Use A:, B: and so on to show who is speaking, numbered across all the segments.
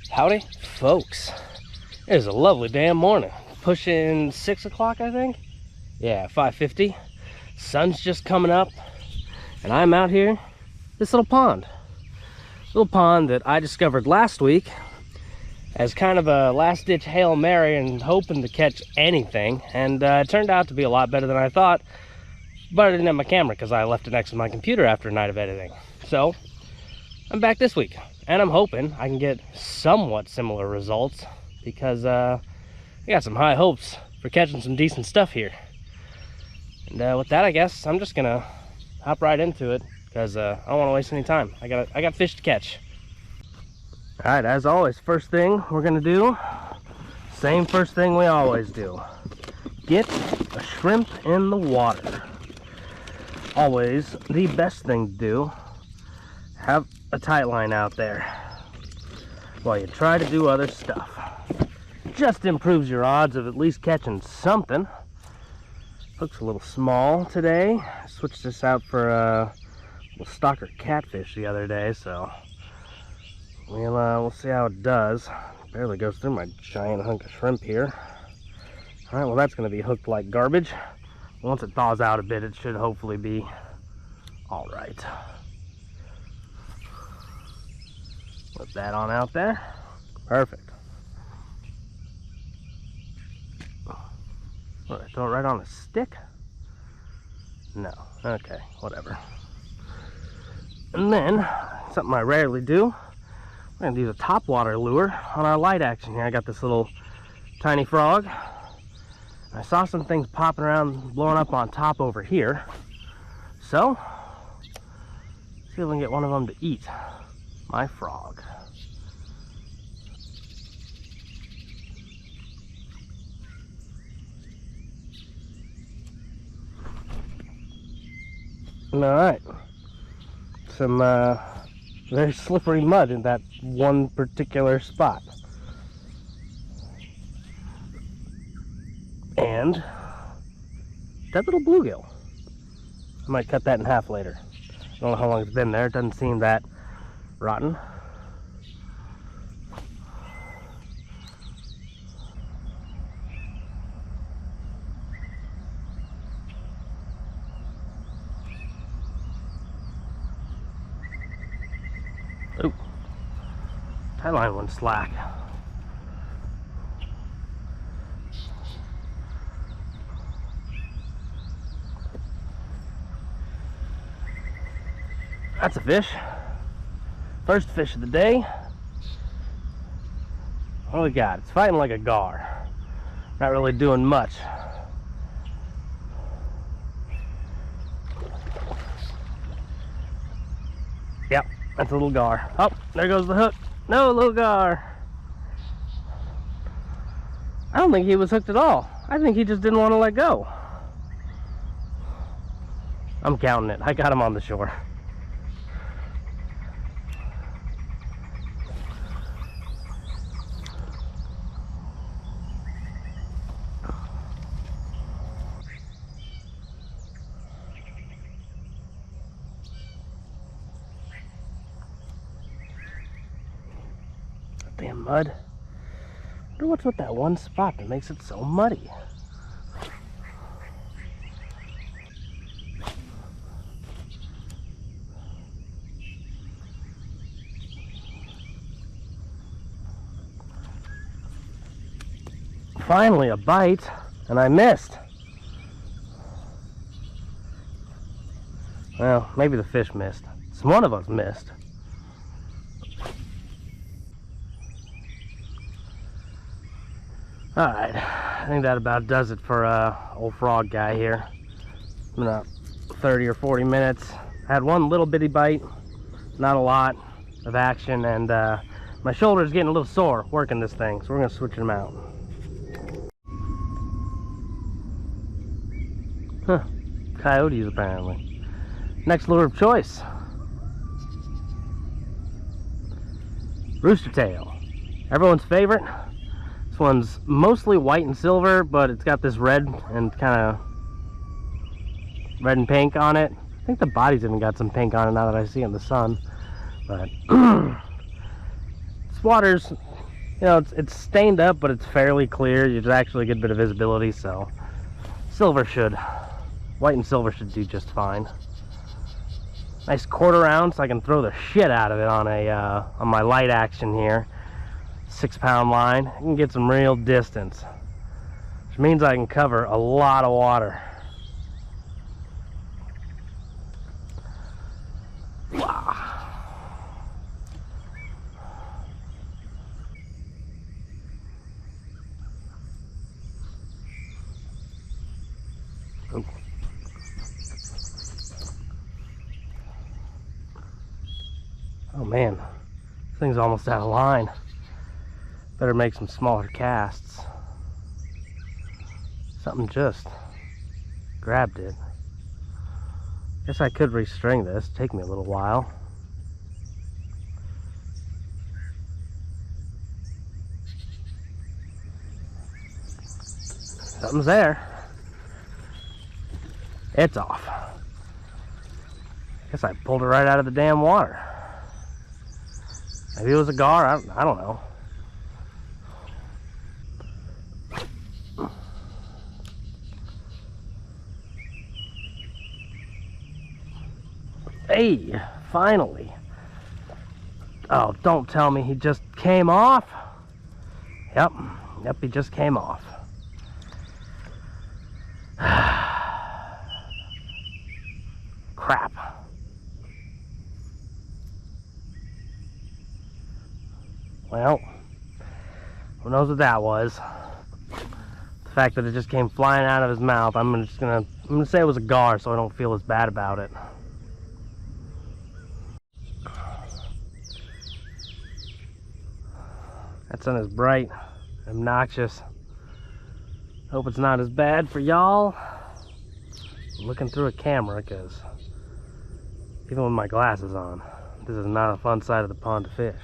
A: Howdy, folks. It is a lovely damn morning. Pushing 6 o'clock, I think. Yeah, 5:50. Sun's just coming up, and I'm out here. This little pond that I discovered last week as kind of a last-ditch Hail Mary and hoping to catch anything. And it turned out to be a lot better than I thought. But I didn't have my camera because I left it next to my computer after a night of editing. So I'm back this week, and I'm hoping I can get somewhat similar results because I got some high hopes for catching some decent stuff here. And with that, I guess I'm just gonna hop right into it because I don't want to waste any time. I got fish to catch. All right, as always, first thing we're gonna do, same first thing we always do: get a shrimp in the water. Always the best thing to do. Have a tight line out there while you try to do other stuff. Just improves your odds of at least catching something. Hook's a little small today. I switched this out for a little stalker catfish the other day, so we'll see how it does. Barely goes through my giant hunk of shrimp here. All right, well, that's going to be hooked like garbage. Once it thaws out a bit, it should hopefully be all right. Put that on out there. Perfect. What, I throw it right on a stick? No. Okay, whatever. And then, something I rarely do, we're going to use a topwater lure on our light action here. I got this little tiny frog. I saw some things popping around, blowing up on top over here. So, see if we can get one of them to eat my frog. All right, some very slippery mud in that one particular spot. And that little bluegill. I might cut that in half later. I don't know how long it's been there. It doesn't seem that rotten. Ooh, tie line went slack. That's a fish. First fish of the day. What do we got? It's fighting like a gar. Not really doing much. Yep, that's a little gar. Oh, there goes the hook. No, little gar. I don't think he was hooked at all. I think he just didn't want to let go. I'm counting it. I got him on the shore. Damn mud. I wonder what's with that one spot that makes it so muddy. Finally a bite, and I missed. Well, maybe the fish missed. One of us missed. Alright, I think that about does it for old frog guy here. It's been about 30 or 40 minutes. I had one little bitty bite, not a lot of action, and my shoulder's getting a little sore working this thing, so we're going to switch them out. Huh, coyotes apparently. Next lure of choice. Rooster tail. Everyone's favorite. This one's mostly white and silver, but it's got this red and kind of red and pink on it. I think the body's even got some pink on it now that I see it in the sun. But this water's You know, it's stained up, but it's fairly clear. There's actually a good bit of visibility, so white and silver should do just fine. Nice quarter ounce. I can throw the shit out of it on my light action here. 6-pound line. I can get some real distance, which means I can cover a lot of water. Wow. Oh man, this thing's almost out of line. Better make some smaller casts. Something just grabbed it. Guess I could restring this. Take me a little while. Something's there. It's off. Guess I pulled it right out of the damn water. Maybe it was a gar. I don't know. Hey, finally. Oh, don't tell me he just came off. Yep, he just came off. Crap. Well, who knows what that was. The fact that it just came flying out of his mouth, I'm gonna say it was a gar so I don't feel as bad about it. That sun is bright, obnoxious. Hope it's not as bad for y'all. I'm looking through a camera because even with my glasses on, this is not a fun side of the pond to fish.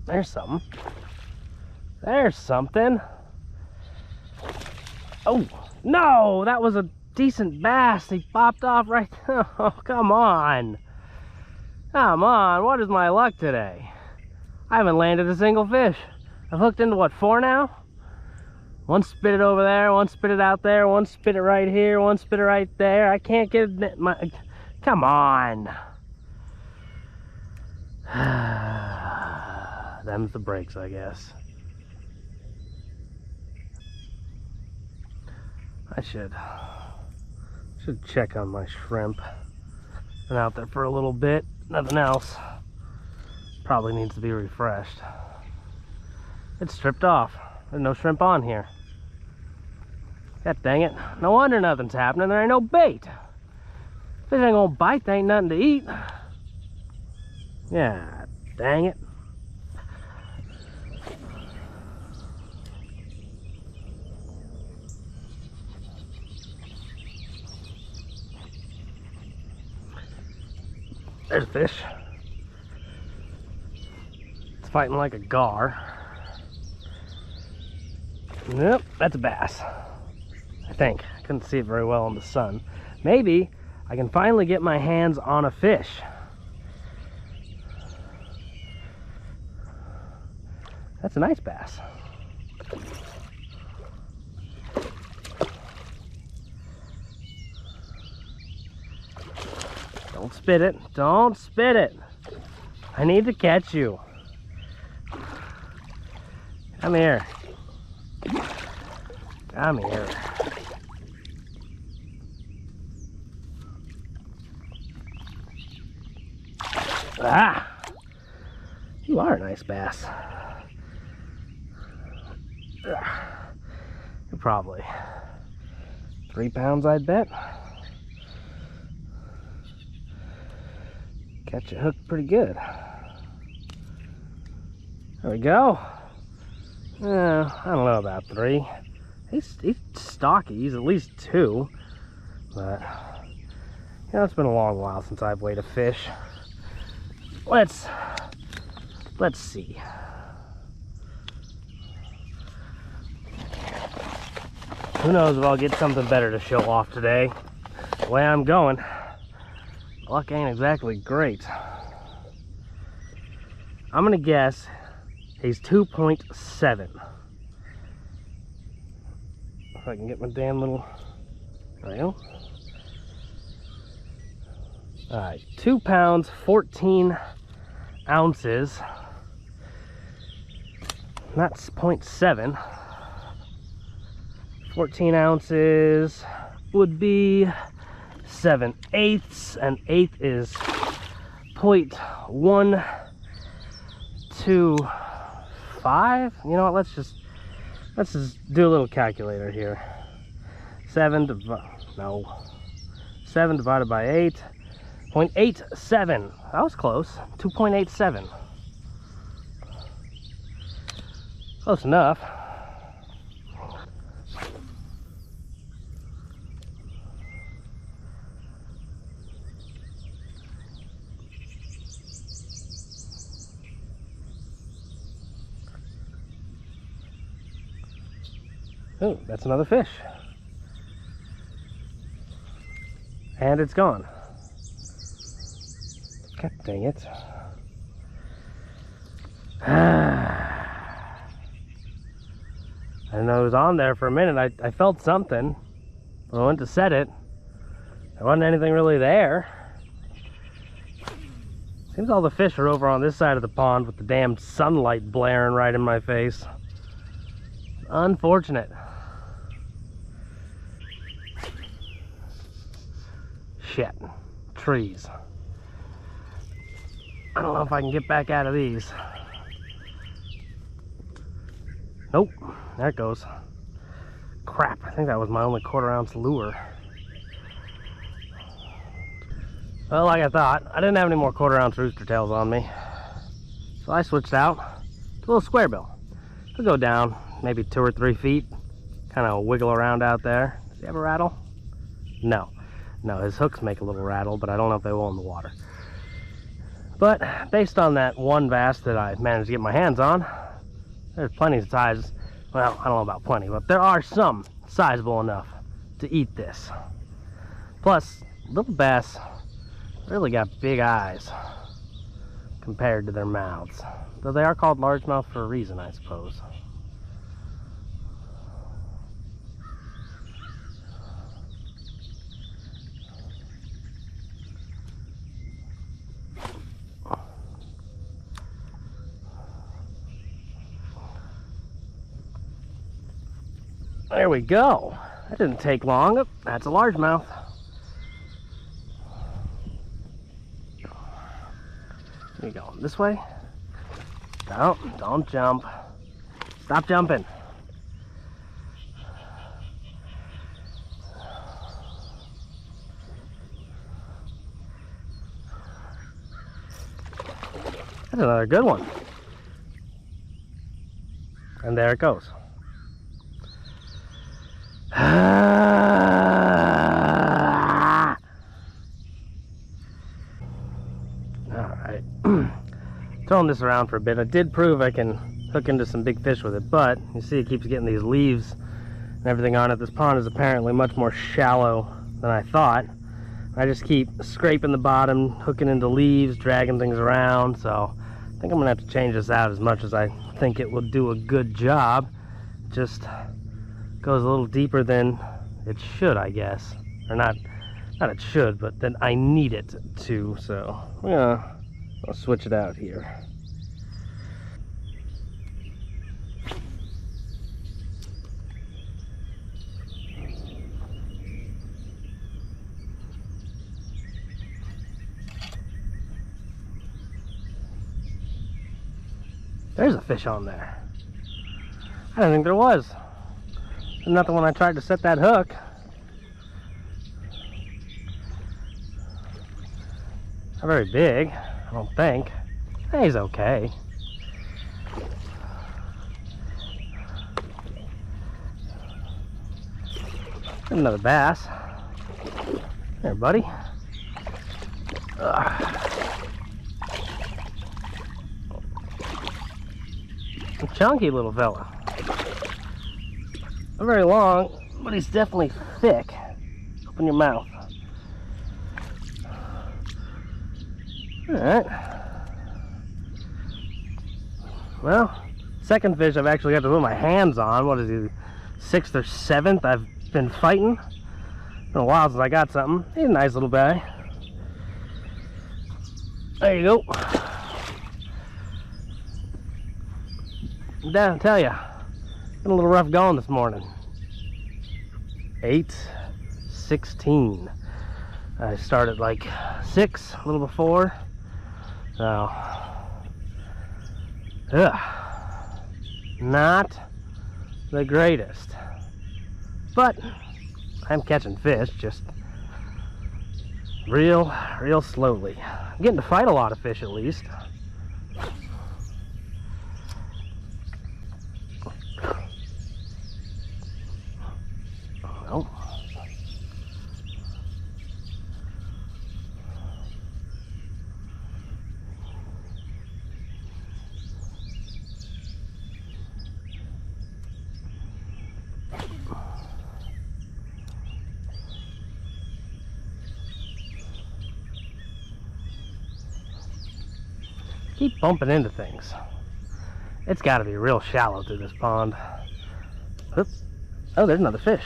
A: There's something. There's something. Oh, no, that was a decent bass. He popped off right. Oh, come on. Come on, what is my luck today? I haven't landed a single fish. I've hooked into what, 4 now? One spit it over there, one spit it out there, one spit it right here, one spit it right there. I can't get my. Come on. Them's the breaks, I guess. I should check on my shrimp. Been out there for a little bit. Nothing else. Probably needs to be refreshed. It's stripped off. There's no shrimp on here. God dang it. No wonder nothing's happening. There ain't no bait. Fish ain't gonna bite. There ain't nothing to eat. Yeah, dang it. There's a fish. It's fighting like a gar. Nope, that's a bass. I think. I couldn't see it very well in the sun. Maybe I can finally get my hands on a fish. That's a nice bass. Don't spit it. Don't spit it. I need to catch you. Come here. Come here. Ah! You are a nice bass. You're probably 3 pounds, I'd bet. Catch it hooked pretty good. There we go. I don't know about 3. He's stocky. He's at least 2. But, you know, it's been a long while since I've weighed a fish. Let's see. Who knows if I'll get something better to show off today. The way I'm going, Luck ain't exactly great. I'm gonna guess he's 2.7. If I can get my damn little, there we go. All right, 2 pounds, 14 ounces. That's 0.7. 14 ounces would be 7/8, and 1/8 is 0.125. You know what? Let's just do a little calculator here. 7 divided by 8. 0.87. That was close. 2.87. Close enough. Oh, that's another fish. And it's gone. God dang it. I didn't know it was on there for a minute. I felt something. When I went to set it, there wasn't anything really there. Seems all the fish are over on this side of the pond with the damn sunlight blaring right in my face. Unfortunate. Shit. Trees. I don't know if I can get back out of these. Nope. There it goes. Crap. I think that was my only 1/4 ounce lure. Well, like I thought, I didn't have any more 1/4 ounce rooster tails on me. So I switched out to a little square bill. He'll go down maybe 2 or 3 feet. Kind of wiggle around out there. Does he have a rattle? No. No, his hooks make a little rattle, but I don't know if they will in the water. But based on that one bass that I managed to get my hands on, there's plenty of size. Well, I don't know about plenty, but there are some sizable enough to eat this. Plus, little bass really got big eyes compared to their mouths. Though they are called largemouth for a reason, I suppose. There we go. That didn't take long. Oh, that's a largemouth. There you go. This way? No, don't jump. Stop jumping. That's another good one. And there it goes. Alright. Throwing this around for a bit. I did prove I can hook into some big fish with it, but you see it keeps getting these leaves and everything on it. This pond is apparently much more shallow than I thought. I just keep scraping the bottom, hooking into leaves, dragging things around, so I think I'm gonna have to change this out as much as I think it will do a good job. Just goes a little deeper than it should, I guess. Or not it should, but then I need it to, so I'll switch it out here. There's a fish on there. I didn't think there was. There's nothing when I tried to set that hook. Not very big, I don't think. He's okay. Another bass. There, buddy. A chunky little fella. Not very long, but he's definitely thick. Open your mouth. Alright. Well, second fish I've actually got to put my hands on. What is he? 6th or 7th I've been fighting. It's been a while since I got something. He's a nice little guy. There you go. Down, tell ya, been a little rough going this morning. 8:16. I started like 6, a little before. So, not the greatest, but I'm catching fish, just real slowly. I'm getting to fight a lot of fish at least. Oh. Keep bumping into things. It's got to be real shallow through this pond. Oops. Oh, there's another fish.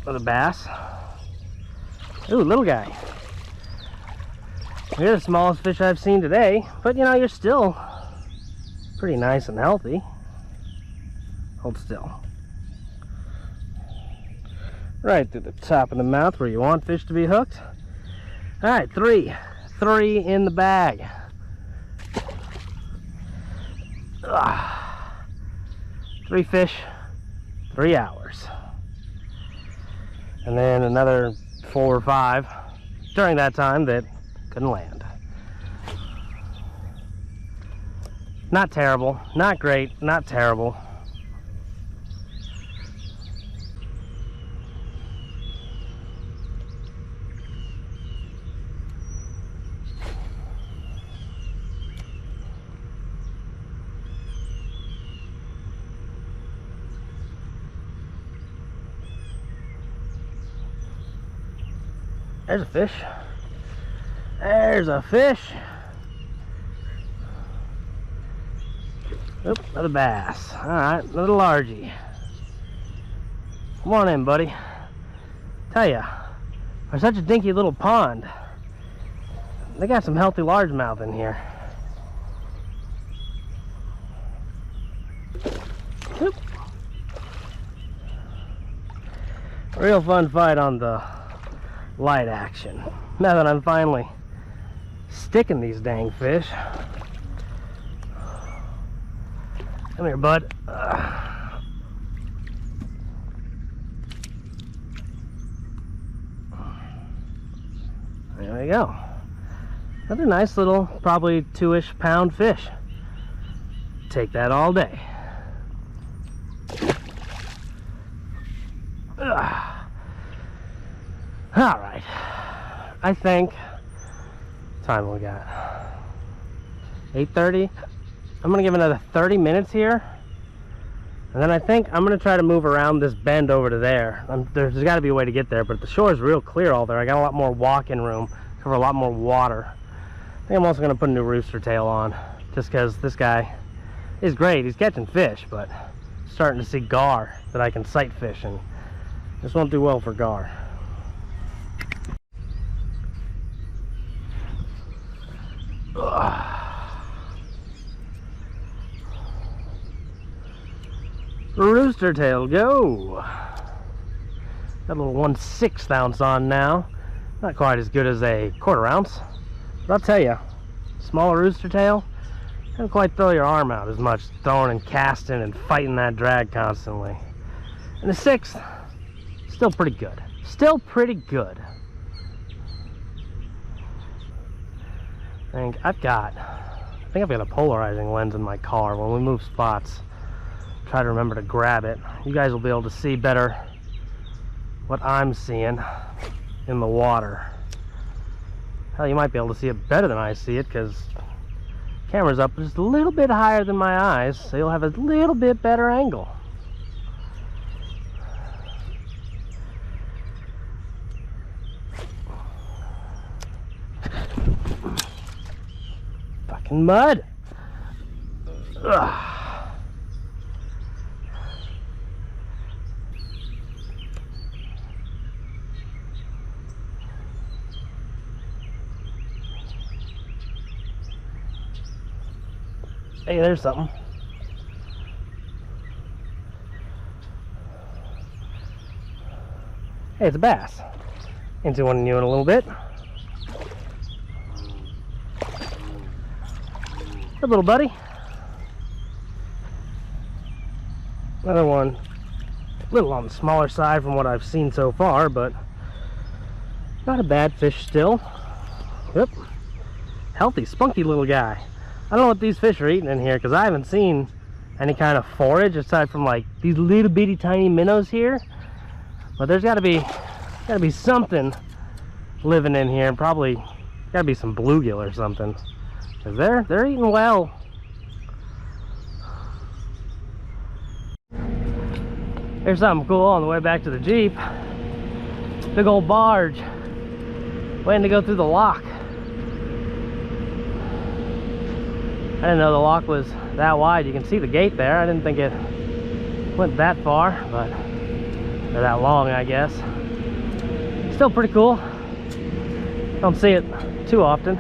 A: Another bass. Ooh, little guy. You're the smallest fish I've seen today, but you know, you're still pretty nice and healthy. Hold still. Right through the top of the mouth where you want fish to be hooked. All right, three in the bag. Ugh. 3 fish, 3 hours. And then another 4 or 5 during that time that couldn't land. Not terrible, not great, not terrible. There's a fish. There's a fish. Oop, another bass. Alright, another largie. Come on in, buddy. Tell ya, for such a dinky little pond, they got some healthy largemouth in here. Oop. Real fun fight on the light action. Now that I'm finally sticking these dang fish. Come here, bud. There we go. Another nice little, probably 2-ish pound fish. Take that all day. All right, I think, time we got 8:30. I'm gonna give another 30 minutes here, and then I think I'm gonna try to move around this bend over to there. There's got to be a way to get there, but the shore is real clear all there. I got a lot more walking room, cover a lot more water. I think I'm also gonna put a new rooster tail on, just because this guy is great. He's catching fish, but starting to see gar that I can sight fish, and this won't do well for gar. Rooster tail, go! Got a little 1/6 ounce on now. Not quite as good as a 1/4 ounce, but I'll tell you, smaller rooster tail, don't quite throw your arm out as much, throwing and casting and fighting that drag constantly. And the 6th, still pretty good. Still pretty good. I think I've got a polarizing lens in my car. When we move spots, try to remember to grab it. You guys will be able to see better what I'm seeing in the water. Hell, you might be able to see it better than I see it, because the camera's up just a little bit higher than my eyes, so you'll have a little bit better angle. Fucking mud. Ugh. Hey, there's something. Hey, it's a bass. Ain't seen one of you in a little bit. Good little buddy. Another one. A little on the smaller side from what I've seen so far, but not a bad fish still. Yep. Healthy, spunky little guy. I don't know what these fish are eating in here because I haven't seen any kind of forage aside from like these little bitty tiny minnows here. But there's gotta be something living in here, and probably gotta be some bluegill or something. Cause they're eating well. There's something cool on the way back to the Jeep. Big old barge waiting to go through the lock. I didn't know the lock was that wide. You can see the gate there. I didn't think it went that far, but or that long, I guess. Still pretty cool. Don't see it too often.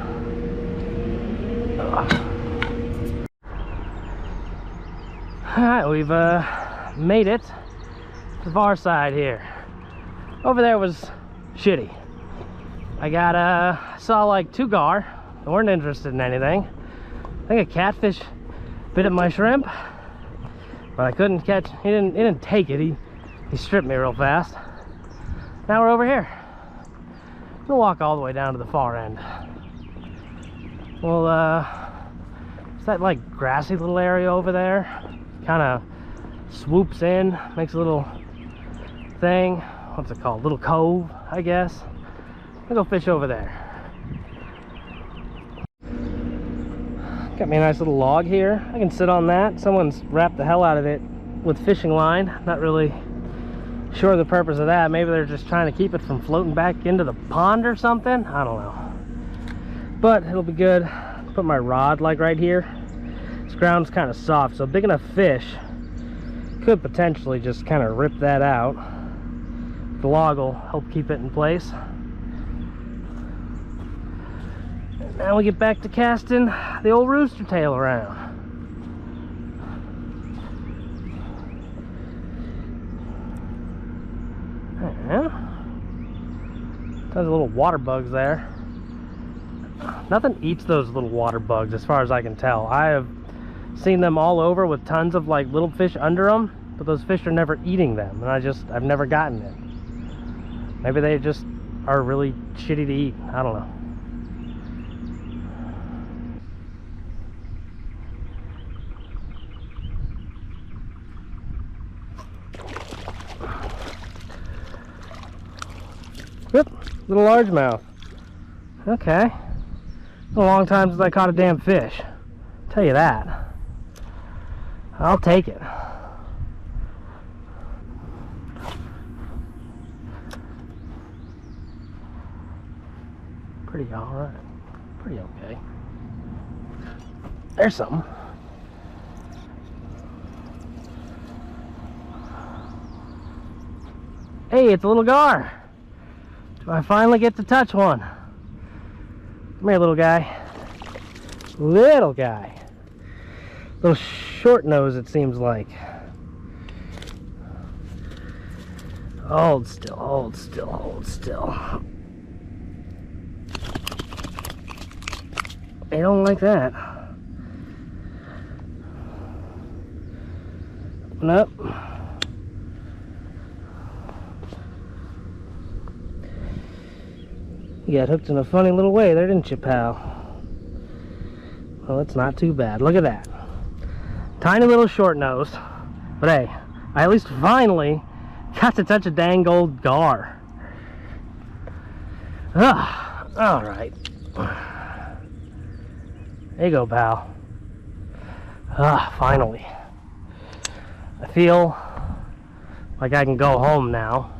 A: Alright, we've made it to the far side here. Over there was shitty. I saw like 2 gar. They weren't interested in anything. I think a catfish bit at my shrimp, but I couldn't catch. He didn't take it. He stripped me real fast. Now we're over here. We'll walk all the way down to the far end. Well, it's that like grassy little area over there. Kind of swoops in, makes a little thing. What's it called? Little cove, I guess. I'll go fish over there. Got me a nice little log here. I can sit on that. Someone's wrapped the hell out of it with fishing line. Not really sure of the purpose of that. Maybe they're just trying to keep it from floating back into the pond or something. I don't know. But it'll be good. Put my rod like right here. This ground's kind of soft, so big enough fish could potentially just kind of rip that out. The log will help keep it in place. Now we get back to casting the old rooster tail around. Yeah. There's little water bugs there. Nothing eats those little water bugs as far as I can tell. I have seen them all over with tons of like little fish under them, but those fish are never eating them, and I've never gotten it. Maybe they just are really shitty to eat. I don't know. Yep, little largemouth. Okay. It's been a long time since I caught a damn fish. Tell you that. I'll take it. Pretty alright. Pretty okay. There's something. Hey, it's a little gar. Do I finally get to touch one? Come here, little guy. Little guy. Little short nose, it seems like. Hold still, hold still, hold still. They don't like that. Open up. You got hooked in a funny little way there, didn't you, pal? Well, it's not too bad. Look at that. Tiny little short nose. But hey, I at least finally got to touch a dang old gar. Ah, alright. There you go, pal. Ah, finally. I feel like I can go home now.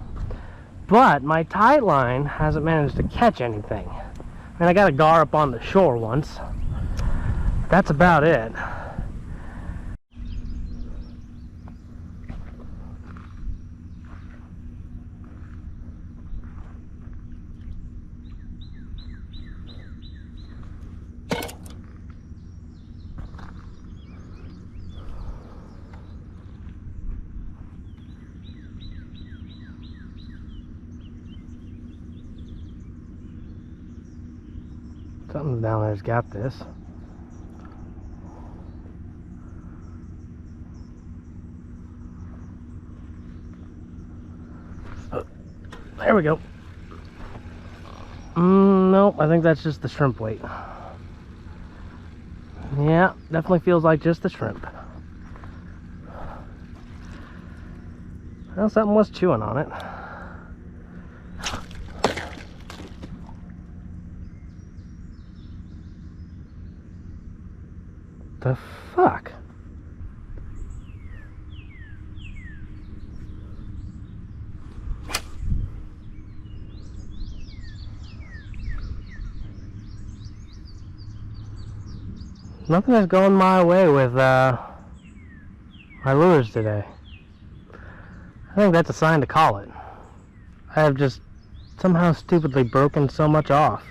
A: But my tight line hasn't managed to catch anything. I mean, I got a gar up on the shore once. that's about it. Something down there's got this. Oh, there we go. Nope, I think that's just the shrimp weight. Yeah, definitely feels like just the shrimp. Well, something was chewing on it. The fuck? Nothing is going my way with my lures today. I think that's a sign to call it. I have just somehow stupidly broken so much off.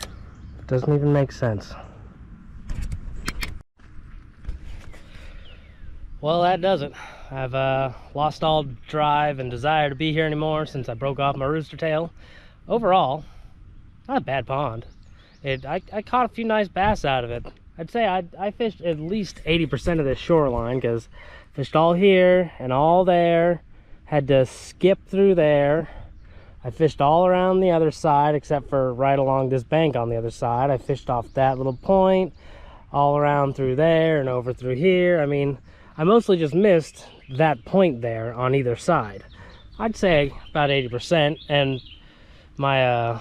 A: It doesn't even make sense. Well, that does it. I've lost all drive and desire to be here anymore since I broke off my rooster tail. Overall, not a bad pond. I caught a few nice bass out of it. I'd say I fished at least 80% of this shoreline, because fished all here and all there, had to skip through there. I fished all around the other side except for right along this bank on the other side. I fished off that little point, all around through there and over through here. I mean, I mostly just missed that point there on either side. I'd say about 80%, and my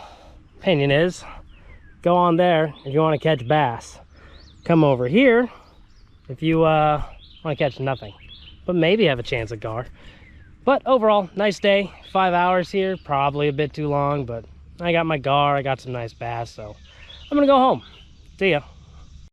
A: opinion is, go on there if you want to catch bass. Come over here if you want to catch nothing, but maybe have a chance at gar. But overall, nice day. 5 hours here, probably a bit too long, but I got my gar, I got some nice bass, so I'm gonna go home. See ya.